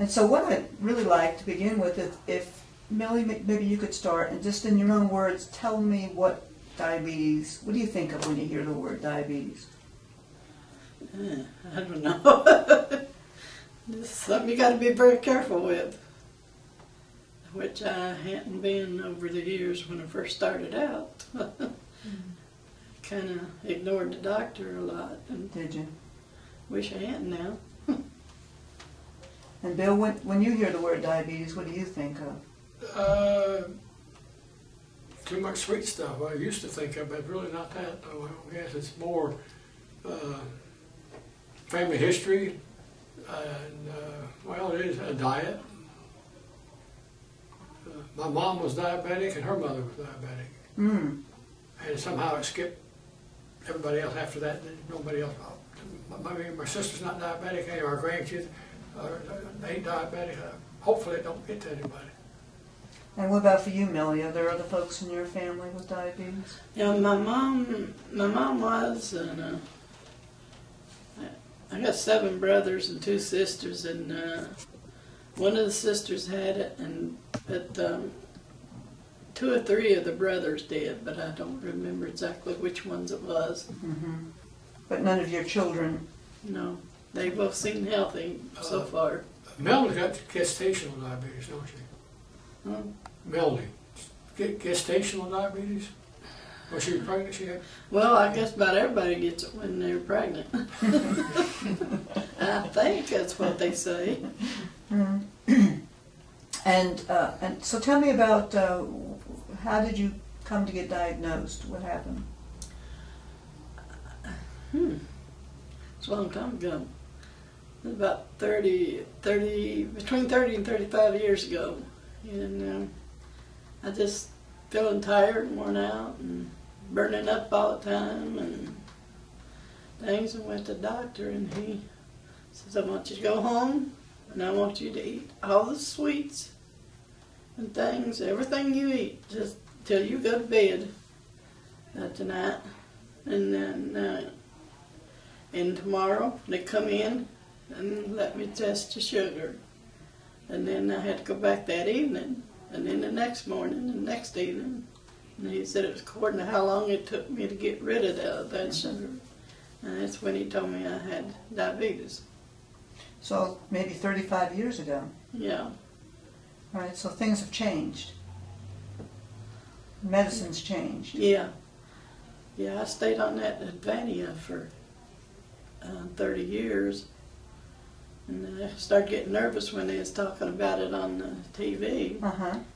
And so what I'd really like to begin with is if, Millie, maybe you could start and just in your own words tell me what diabetes, what do you think of when you hear the word diabetes? I don't know. This is something you got to be very careful with, which I hadn't been over the years when I first started out. Kind of ignored the doctor a lot. And did you? Wish I hadn't now. And Bill, when you hear the word diabetes, what do you think of? Too much sweet stuff. I used to think of, but really not that. Though. I guess it's more family history, and well, it is a diet. My mom was diabetic, and her mother was diabetic, and somehow it skipped everybody else after that. Nobody else. My sister's not diabetic. Any of our grandkids ain't diabetic. Hopefully, it don't get to anybody. And what about for you, Millie? Are there other folks in your family with diabetes? Yeah, my mom was, and I got 7 brothers and 2 sisters, and one of the sisters had it, but 2 or 3 of the brothers did, but I don't remember exactly which ones it was. But none of your children? No, they both seem healthy so far. Melanie got gestational diabetes, don't she? Melanie, gestational diabetes? Was she pregnant? She had? Well, I guess about everybody gets it when they're pregnant. I think that's what they say. And so tell me about how did you come to get diagnosed? What happened? It's a long time ago. It was about between 30 and 35 years ago. And I just feeling tired and worn out and burning up all the time and things, and went to the doctor, and he says, I want you to go home and I want you to eat all the sweets and things, everything you eat, just till you go to bed tonight. And then and tomorrow they come in and let me test the sugar. And then I had to go back that evening, and then the next morning, and the next evening. And he said it was according to how long it took me to get rid of that sugar. And that's when he told me I had diabetes. So maybe 35 years ago? Yeah. All right, so things have changed. Medicine's changed. Yeah. Yeah, I stayed on that Advania for 30 years. And I started getting nervous when they was talking about it on the TV.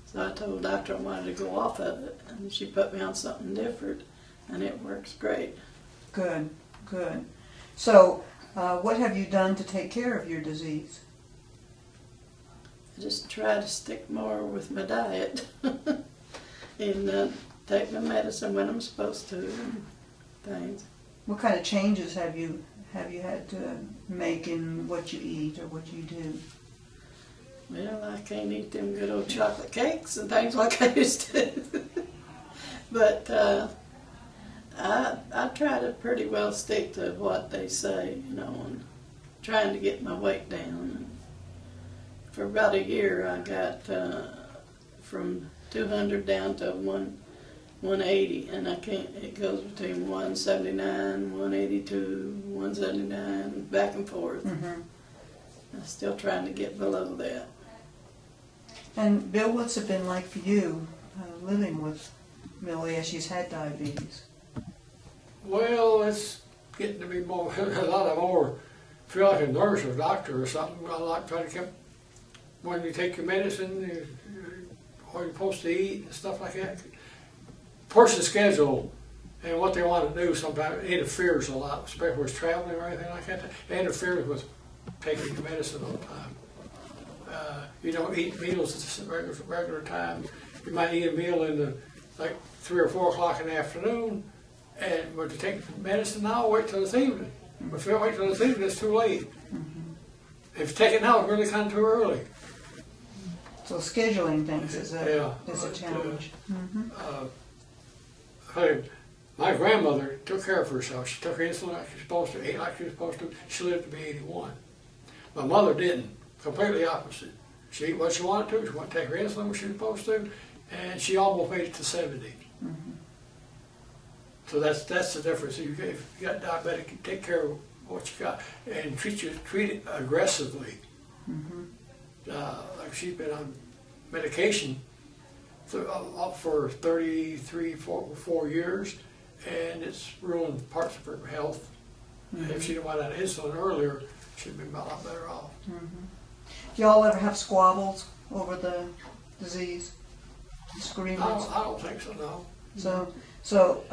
So I told the doctor I wanted to go off of it, and she put me on something different, and it works great. Good, good. So what have you done to take care of your disease? I just try to stick more with my diet and take my medicine when I'm supposed to and things. What kind of changes have you had to make in what you eat or what you do? Well, I can't eat them good old chocolate cakes and things like I used to. But I try to pretty well stick to what they say, you know, and trying to get my weight down. And for about a year, I got from 200 down to 180, and I can't. It goes between 179, 182, 179, back and forth. I'm still trying to get below that. And Bill, what's it been like for you living with Millie as she's had diabetes? Well, it's getting to be more a lot more. Feel like a nurse or a doctor or something. I like try to keep when you take your medicine, what you're supposed to eat and stuff like that. Person's schedule and what they want to do sometimes interferes a lot, especially with traveling or anything like that. It interferes with taking your medicine all the time. You don't eat meals at a regular time. You might eat a meal in like 3 or 4 o'clock in the afternoon, and but to take medicine now, wait till this evening. But if you wait till this evening, it's too late. If you take it now, it's really kind of too early. So scheduling things is a challenge. My grandmother took care of herself. She took her insulin like she was supposed to, ate like she was supposed to. She lived to be 81. My mother didn't. completely opposite. She ate what she wanted to. She wanted to take her insulin when she was supposed to, and she almost made it to 70. Mm-hmm. So that's the difference. If you got diabetic, you take care of what you got and treat it aggressively. Mm-hmm. Like she's been on medication up for 4 years, and it's ruined parts of her health. Mm-hmm. If she'd went on insulin earlier, she'd been a lot better off. Mm-hmm. Do y'all ever have squabbles over the disease? Disagreements? I don't think so, no. So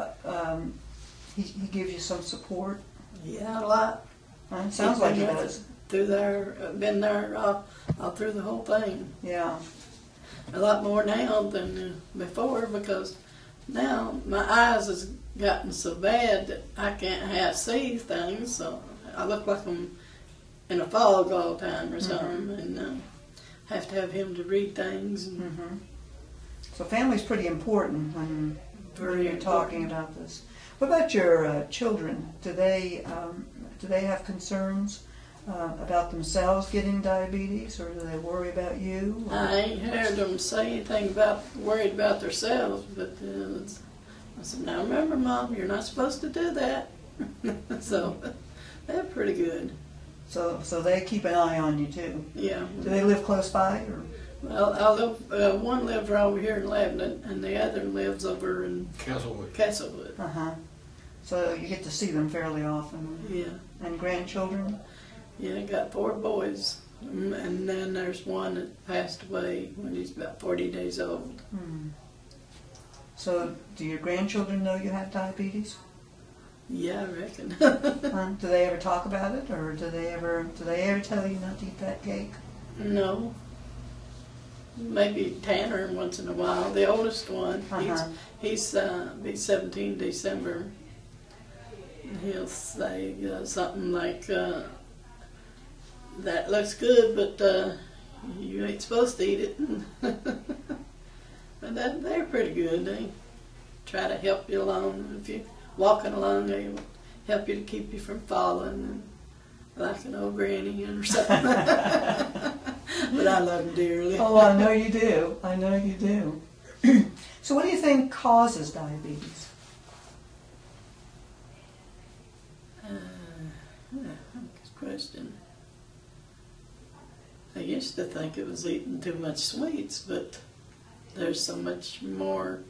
he gives you some support? Yeah, a lot. It sounds like he does. Been there all through the whole thing. Yeah. A lot more now than before, because now my eyes has gotten so bad that I can't see things, so I look like I'm in a fog all the time or something, and have to have him to read things. And Mm-hmm. So family's pretty important when you're talking about this. What about your children? Do they have concerns about themselves getting diabetes, or do they worry about you? Or? I ain't heard them say anything worried about themselves, but I said, now remember, Mom, you're not supposed to do that. So they're pretty good. So they keep an eye on you too. Yeah. Do they live close by, or? Well, one lives right over here in Lebanon, and the other lives over in Castlewood. So you get to see them fairly often. Yeah. And grandchildren? Yeah, I got 4 boys, and then there's one that passed away when he's about 40 days old. Hmm. So do your grandchildren know you have diabetes? Yeah, I reckon. Do they ever talk about it, or do they ever tell you not to eat that cake? No. Maybe Tanner once in a while. The oldest one, he's be 17 December. He'll say something like, "That looks good, but you ain't supposed to eat it." But they're pretty good. They try to help you along. If you're walking along, they will help you to keep you from falling, like an old granny or something. But I love them dearly. Oh, I know you do. I know you do. So what do you think causes diabetes? Good question. I used to think it was eating too much sweets, but there's so much more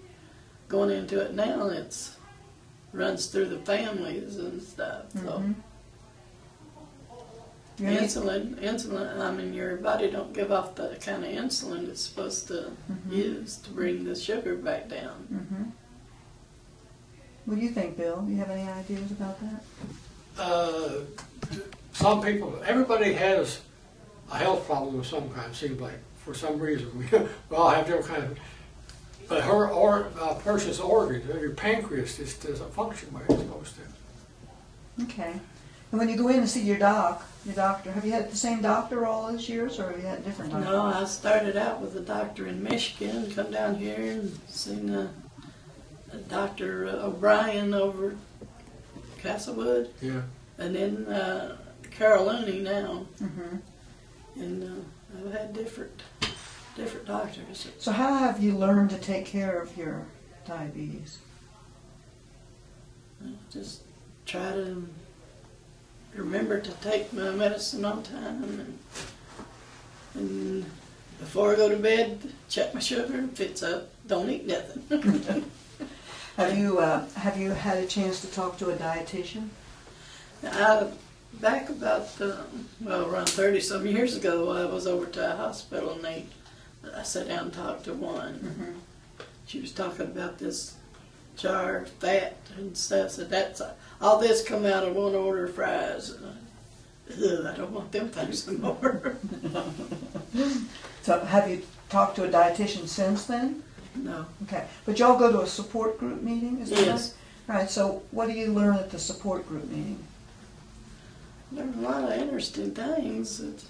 going into it now. It runs through the families and stuff. So insulin. I mean, your body don't give off the kind of insulin it's supposed to use to bring the sugar back down. What do you think, Bill? Do you have any ideas about that? Some people, everybody has a health problem of some kind, seems like, for some reason. We all have different kind of, but a person's organs, your pancreas just doesn't function the way it's supposed to. Okay. And when you go in to see your doctor, have you had the same doctor all those years, or have you had a different doctor? No, I started out with a doctor in Michigan, come down here and seen Dr. O'Brien over Castlewood. Yeah. And then Carol Looney now. And I've had different doctors. So how have you learned to take care of your diabetes? I just try to remember to take my medicine on time, and before I go to bed, check my sugar. If it's up, don't eat nothing. Have you had a chance to talk to a dietitian? Back about around 30-some years ago, I was over to a hospital, and I sat down and talked to one. She was talking about this jar of fat and stuff. So that's all this come out of one order of fries. I don't want them things anymore. So have you talked to a dietitian since then? No. Okay, but y'all go to a support group meeting, is that Yes. right? All right, so what do you learn at the support group meeting? There's a lot of interesting things, and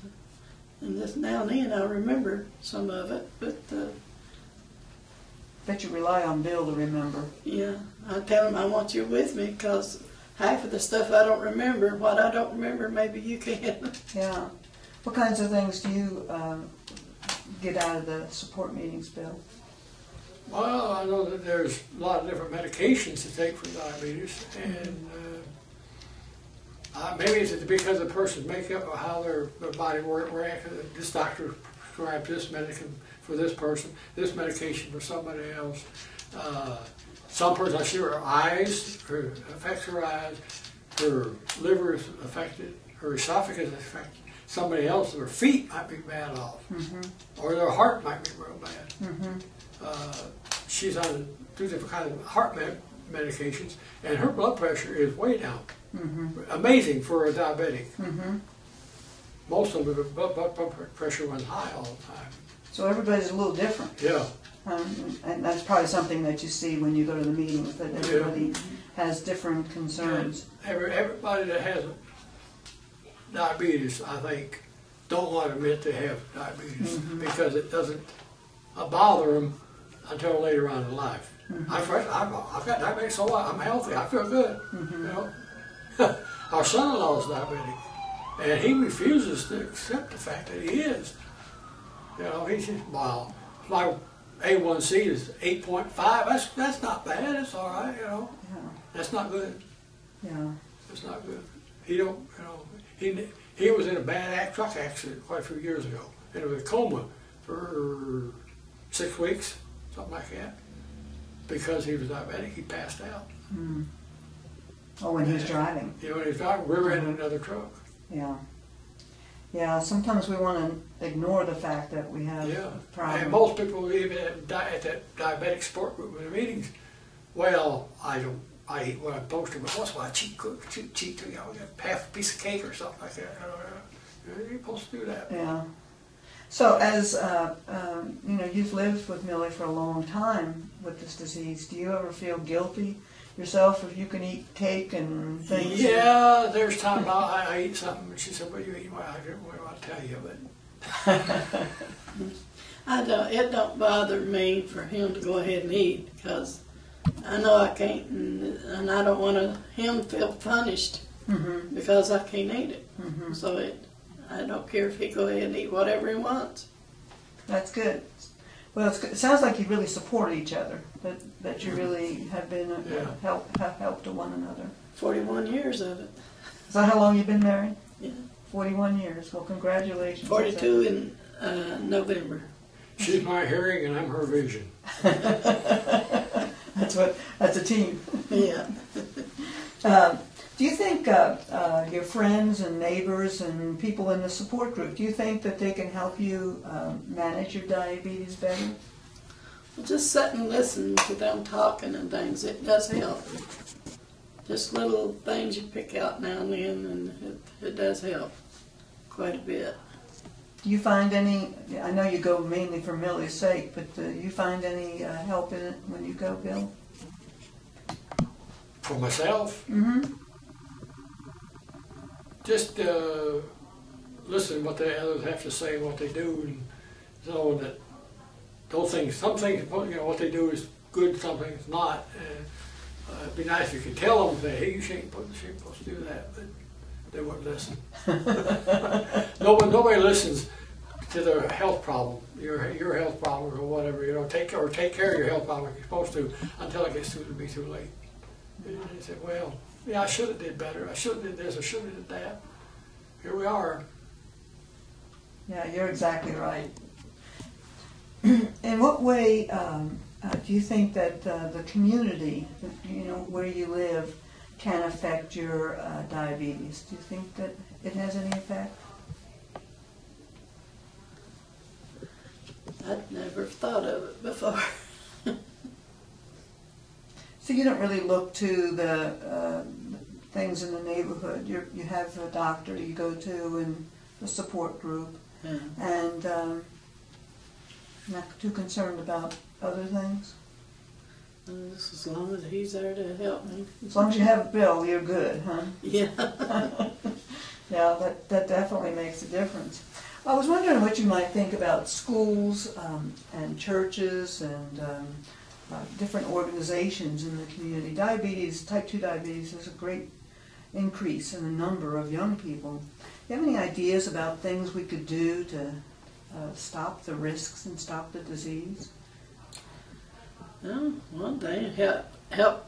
just now and then I remember some of it, but Bet you rely on Bill to remember. yeah, I tell him I want you with me, because half of the stuff I don't remember. What I don't remember, maybe you can. Yeah. What kinds of things do you get out of the support meetings, Bill? Well, I know that there's a lot of different medications to take for diabetes, and maybe it's because of the person's makeup or how their body reacts. This doctor prescribes this medicine for this person, this medication for somebody else. Some person, I see her eyes, affects her eyes, her liver is affected, her esophagus is affected. Somebody else, their feet might be bad off, or their heart might be real bad. She's on 2 different kinds of heart medications, and her blood pressure is way down. Amazing for a diabetic. Most of the blood pressure was high all the time. So everybody's a little different. Yeah. And that's probably something that you see when you go to the meetings, that everybody has different concerns. Everybody that has diabetes, I think, don't want to admit they have diabetes because it doesn't bother them until later on in life. I've got diabetes, so what? I'm healthy. I feel good. You know, our son-in-law is diabetic, and he refuses to accept the fact that he is. You know, he says, "Wow, my A1C is 8.5. That's not bad. It's all right. You know, that's not good. Yeah, it's not good. He don't. You know, he was in a bad truck accident quite a few years ago, and was in a coma for 6 weeks, something like that, because he was diabetic. He passed out. Oh, when he was driving. Yeah, when he was driving, we were in another truck. Yeah. Yeah, sometimes we want to ignore the fact that we have a problem. And most people, even at that diabetic support group in the meetings, well, I eat what I'm supposed to, but once in a while I cheat, you know, half a piece of cake or something like that. You're supposed to do that. Yeah. So as, you know, you've lived with Millie for a long time with this disease, do you ever feel guilty yourself if you can eat cake and things? Yeah, there's times I eat something and she said, "What are you eating?" Well, I didn't want to tell you, but It don't bother me for him to go ahead and eat, because I know I can't, and I don't want him to feel punished because I can't eat it. So I don't care if he go ahead and eat whatever he wants. That's good. Well, it sounds like you really support each other, that you really have been have help to one another. 41 years of it. Is that how long you've been married? Yeah. 41 years. Well, congratulations. 42 in November. She's my hearing and I'm her vision. That's a team. Yeah. Do you think your friends and neighbors and people in the support group, do you think that they can help you manage your diabetes better? Well, just sit and listen to them talking and things, it does help. Just little things you pick out now and then, and it does help quite a bit. Do you find any, I know you go mainly for Millie's sake, but do you find any help in it when you go, Bill? For myself? Just listen to what the others have to say, what they do, and so that those things, some things, you know, what they do is good, some things not. It'd be nice if you could tell them that, hey, you ain't supposed to do that, but they wouldn't listen. Nobody listens to their health problem, your health problem or whatever. You know, take care of your health problem like you're supposed to until it gets to be too late. And they said, well, yeah, I should have did better. I should have did this. I should have did that. Here we are. Yeah, you're exactly right. In what way do you think that the community, you know, where you live, can affect your diabetes? Do you think that it has any effect? I'd never thought of it before. So you don't really look to the things in the neighborhood. You have a doctor you go to and a support group, and not too concerned about other things. Just as long as he's there to help me. As long as you have Bill, you're good, huh? Yeah. Yeah, that definitely makes a difference. I was wondering what you might think about schools and churches and different organizations in the community. Type 2 diabetes is a great increase in the number of young people. Do you have any ideas about things we could do to stop the risks and stop the disease? Well, one thing, help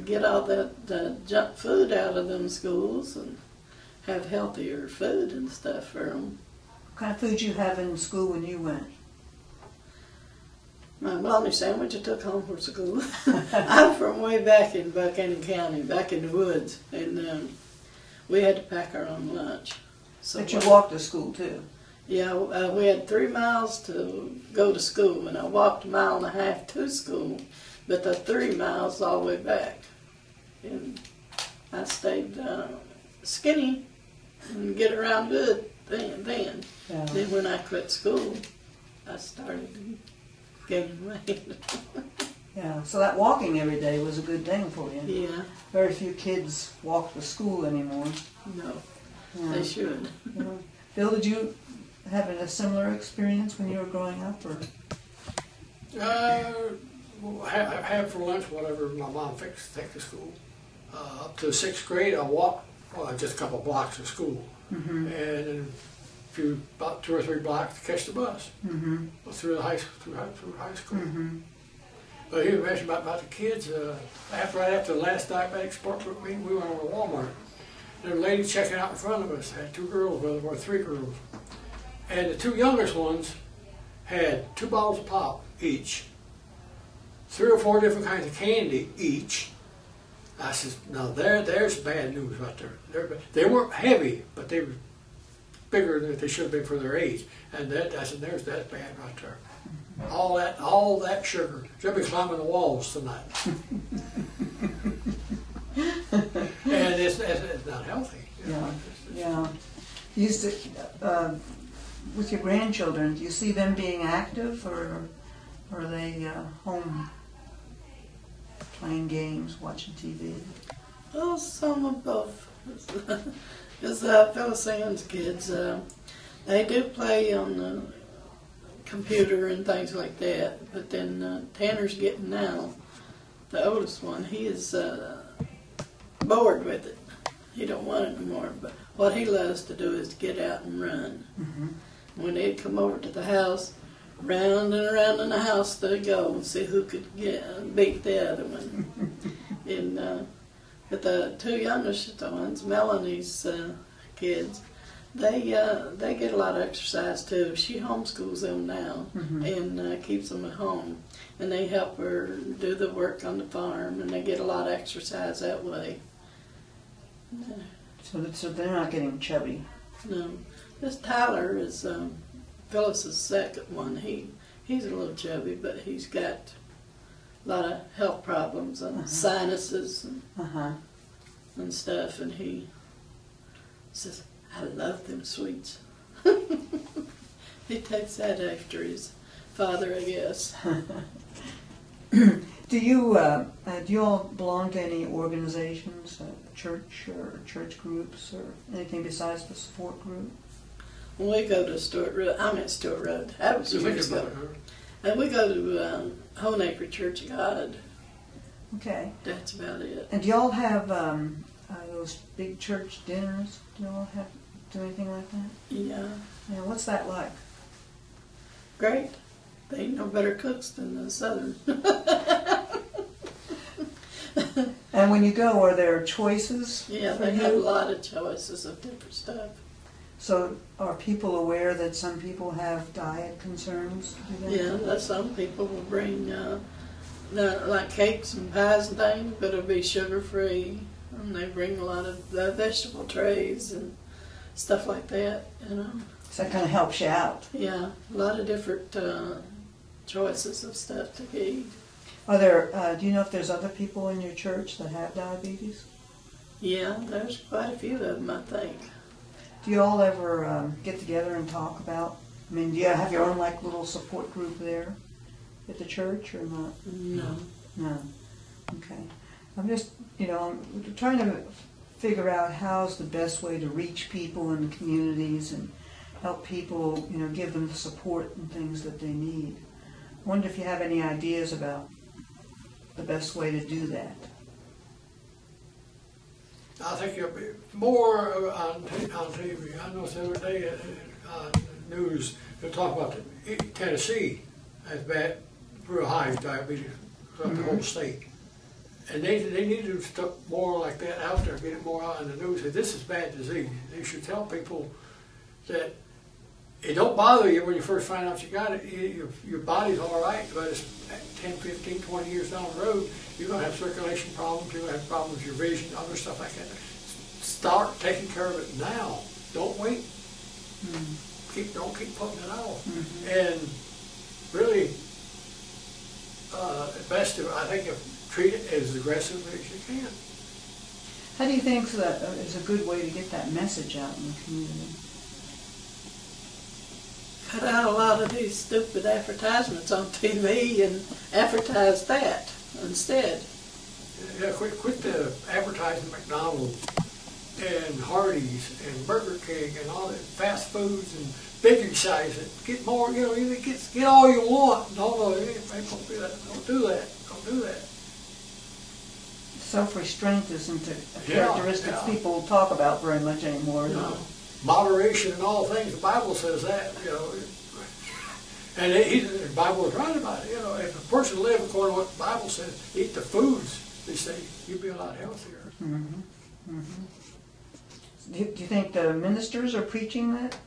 get all that junk food out of them schools and have healthier food and stuff for them. What kind of food you have in school when you went? My bologna sandwich I took home from school. I'm from way back in Buchanan County, back in the woods, and we had to pack our own lunch. So But you walked to school too? Yeah, we had 3 miles to go to school, and I walked 1.5 miles to school, but the 3 miles all the way back. And I stayed skinny and get around good then. Yeah. Then when I quit school, I started gaining weight. Yeah, so that walking every day was a good thing for you. Yeah, Very few kids walk to school anymore. no, Yeah. they should. Yeah. Bill, did you have a similar experience when you were growing up? Or? Have for lunch whatever my mom fixed to take to school. Up to 6th grade, I walked just a couple blocks to school, Mm-hmm. and then about 2 or 3 blocks to catch the bus Mm-hmm. through high school. Mm-hmm. But you mentioned about the kids. Right after the last diabetic support group meeting, we went over to Walmart. There was a lady checking out in front of us, had 2 girls with her, or 3 girls. And the 2 youngest ones had 2 bottles of pop each, 3 or 4 different kinds of candy each. I said, now there's bad news right there. They weren't heavy, but they were bigger than they should have been for their age. And I said, that's bad right there. All that sugar. They'll be climbing the walls tonight. And it's not healthy. Yeah, yeah. You used to, with your grandchildren, do you see them being active, or are they home playing games, watching TV? Well, some of both. Because Phyllis Ann's kids, they do play on the computer and things like that. But then Tanner's getting now, the oldest one, he is bored with it. He don't want it anymore. But what he loves to do is to get out and run. Mm-hmm. When they'd come over to the house, round and around in the house they'd go and see who could beat the other one. And but the 2 youngest ones, Melanie's kids, they get a lot of exercise too. She homeschools them now. Mm-hmm. And keeps them at home, and they help her do the work on the farm, and they get a lot of exercise that way. So they're not getting chubby. No, this Tyler is Phyllis's second one. He's a little chubby, but he's got a lot of health problems and sinuses Uh-huh. and stuff, and he says, I love them sweets. He takes that after his father, I guess. Do you all belong to any organizations, church or church groups, or anything besides the support group? When we go to Stewart Road, I'm at Stewart Road. That was years ago. And we go to Hohenacre Church of God. Okay. That's about it. And do y'all have those big church dinners? Do y'all do anything like that? Yeah. Yeah. What's that like? Great. They ain't no better cooks than the Southern. And when you go, are there choices? Yeah, for they you? have a lot of choices of different stuff. So are people aware that some people have diet concerns? Do they? Yeah, some people will bring like cakes and pies and things, but it'll be sugar-free. And they bring a lot of vegetable trays and stuff like that, you know. So that kind of helps you out. Yeah, a lot of different choices of stuff to eat. Are there? Do you know if there's other people in your church that have diabetes? Yeah, there's quite a few of them, I think. Do you all ever get together and talk about? I mean, do you have your own like little support group there at the church or not? No. No. Okay. I'm just, I'm trying to figure out how's the best way to reach people in the communities and help people, give them the support and things that they need. I wonder if you have any ideas about the best way to do that. I think it'll be more on TV. I noticed the other day on the news, they're talking about Tennessee has bad, real high diabetes throughout the whole state. And they need to stuff more like that out there, get it more out in the news. That this is bad disease. They should tell people that it don't bother you when you first find out you got it. Your body's all right, but it's 10, 15, 20 years down the road, you're going to have circulation problems, you're going to have problems with your vision, other stuff like that. Start taking care of it now. Don't wait. Don't keep putting it off. And really, best to, I think, treat it as aggressively as you can. How do you think that is a good way to get that message out in the community? Cut out a lot of these stupid advertisements on TV and advertise that instead. Yeah, quit the advertising McDonald's and Hardee's and Burger King and all that fast foods and bigger sizes. Get more, you get all you want. No, people do that. Don't do that. Don't do that. Self-restraint isn't a characteristic people talk about very much anymore. No. Moderation in all things. The Bible says that, And the Bible is right about it. If a person lives according to what the Bible says, eat the foods, they say, you'd be a lot healthier. Do you think the ministers are preaching that?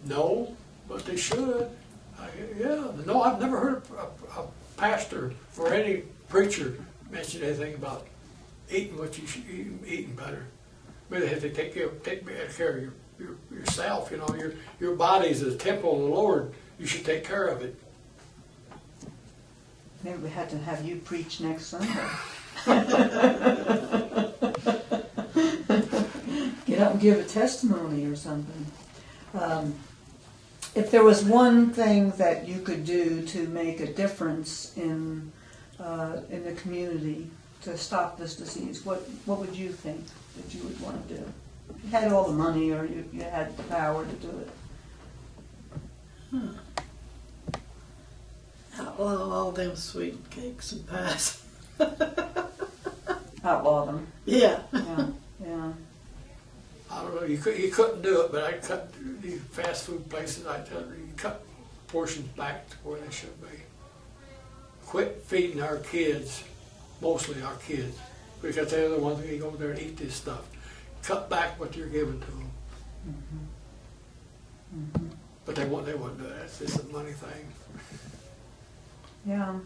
No, but they should. No, I've never heard a pastor or any preacher mention anything about eating what you should eating better. But they have to take care of yourself. Your body's a temple of the Lord. You should take care of it. Maybe we had to have you preach next Sunday. Get up and give a testimony or something. If there was one thing that you could do to make a difference in the community to stop this disease, what would you think that you would want to do? If you had all the money or you had the power to do it. Outlaw all them sweet cakes and pies. Outlaw them. Yeah. Yeah. I don't know. You couldn't do it, but I cut these fast food places. I tell you, you cut portions back to where they should be. Quit feeding our kids, mostly our kids, because they're the ones that go over there and eat this stuff. Cut back what you're giving to them. But they won't do that. It's just a money thing. Yeah.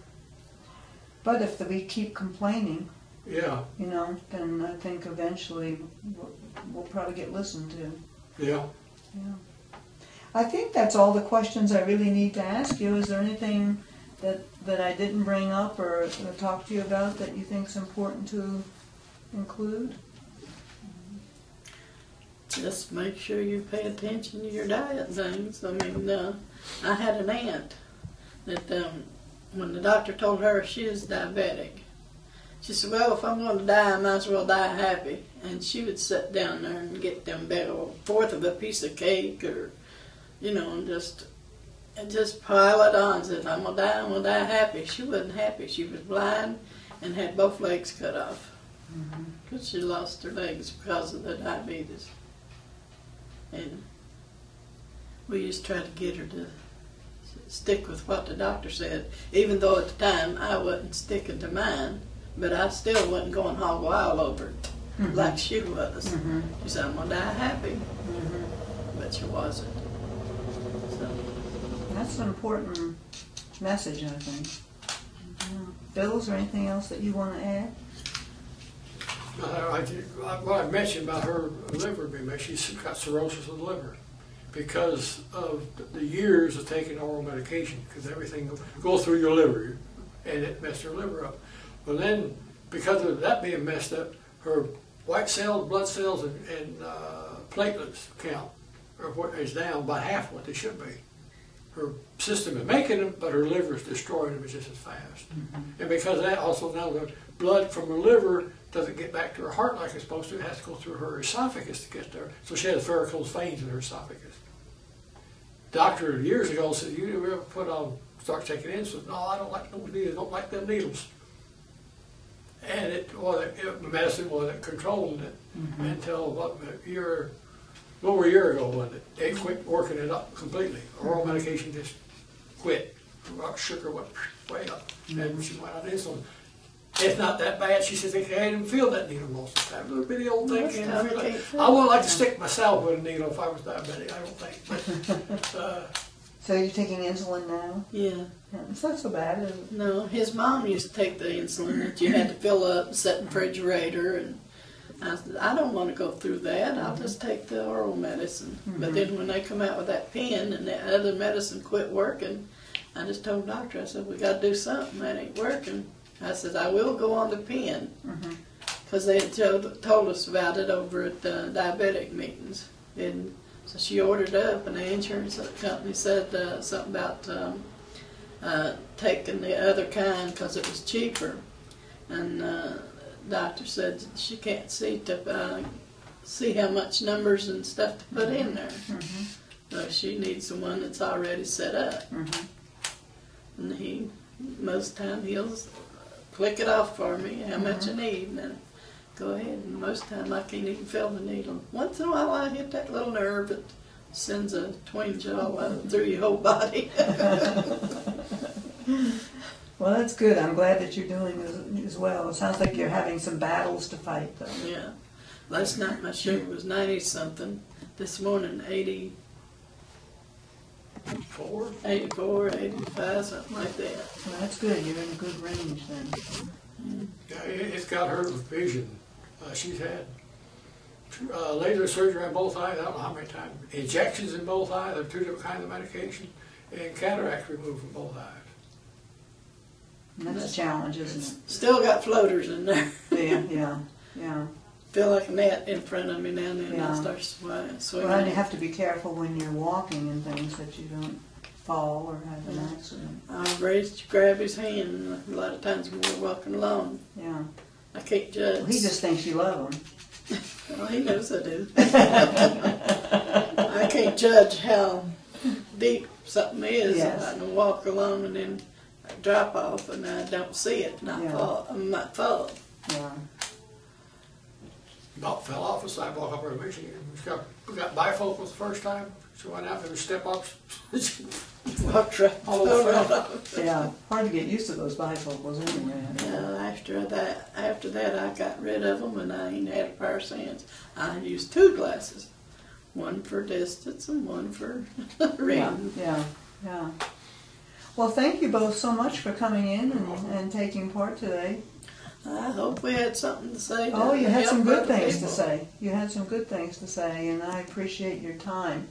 But if we keep complaining, Yeah. then I think eventually we'll probably get listened to. Yeah. Yeah. I think that's all the questions I really need to ask you. Is there anything that I didn't bring up or talk to you about that you think is important to include? Just make sure you pay attention to your diet things. I mean, I had an aunt that when the doctor told her she was diabetic, she said, well, if I'm going to die, I might as well die happy. And she would sit down there and get them big old fourth of a piece of cake or, and just pile it on. Said, I'm going to die happy. She wasn't happy. She was blind and had both legs cut off because she lost her legs because of the diabetes. And we used to try to get her to stick with what the doctor said, even though at the time I wasn't sticking to mine. But I still wasn't going hog wild over it like she was. She said, I'm going to die happy. But she wasn't. So. That's an important message, I think. Bill, is there anything else that you want to add? What I mentioned about her liver being messed, she's got cirrhosis of the liver because of the years of taking oral medication, because everything goes through your liver, and it messed her liver up. Well, then, because of that being messed up, her white cells, blood cells, and platelets count is down by half what they should be. Her system is making them, but her liver is destroying them just as fast. And because of that, also now the blood from her liver doesn't get back to her heart like it's supposed to. It has to go through her esophagus to get there. So she has varicose veins in her esophagus. Doctor years ago said, you ever start taking insulin? No, I don't like those needles. I don't like them needles. and medicine wasn't controlling it until about over a year ago, wasn't it? They quit working it up completely. Oral medication just quit. Sugar went way up, and she went on insulin. It's not that bad. She says, I can't even feel that needle most of the time. Little bitty old thing. Can't feel it. I wouldn't like to stick myself with a needle if I was diabetic, I don't think. But, So you're taking insulin now? Yeah. It's not so bad, is it? No, his mom used to take the insulin that you had to fill up and set in the refrigerator, and I said, I don't want to go through that. I'll just take the oral medicine. But then when they come out with that pen and the other medicine quit working, I just told the doctor, I said, we got to do something. That ain't working. I said, I will go on the pen, because they had told us about it over at the diabetic meetings. And so she ordered up, and the insurance company said something about taking the other kind because it was cheaper. And the doctor said she can't see how much numbers and stuff to put in there. So she needs the one that's already set up. And most of the time he'll click it off for me, how much I need, and then go ahead. And most of the time I can't even feel the needle. Once in a while I hit that little nerve that sends a twinge all through your whole body. Well, that's good. I'm glad that you're doing as well. It sounds like you're having some battles to fight, though. Yeah. Last night my sugar was 90-something. This morning 84, 85, something like that. Well, that's good. You're in a good range then. yeah, it's got her with vision. She's had laser surgery on both eyes, I don't know how many times. Injections in both eyes, of 2 different kinds of medication, and cataracts removed from both eyes. And that's a challenge, isn't it? Still got floaters in there. Yeah. Feel like a net in front of me now and then. Yeah. I start swimming. Well, and you have to be careful when you're walking and things that you don't fall or have an accident. I raised to grab his hand a lot of times when we're walking along. Yeah. I can't judge. Well, he just thinks you love him. Well, he knows I do. I can't judge how deep something is. Yes. I can walk along and then drop off and I don't see it. Yeah. Not fall. Yeah. About fell off the sidewalk up in Michigan. We got bifocals the first time. She went out there to step up. Walked right All over. off. Yeah. Hard to get used to those bifocals anyway. After that, I got rid of them and I ain't had a pair since. I used 2 glasses, one for distance and one for reading. Yeah. Well, thank you both so much for coming in and taking part today. I hope we had something to say. Oh, you had help some good other things to people. say. You had some good things to say, and I appreciate your time.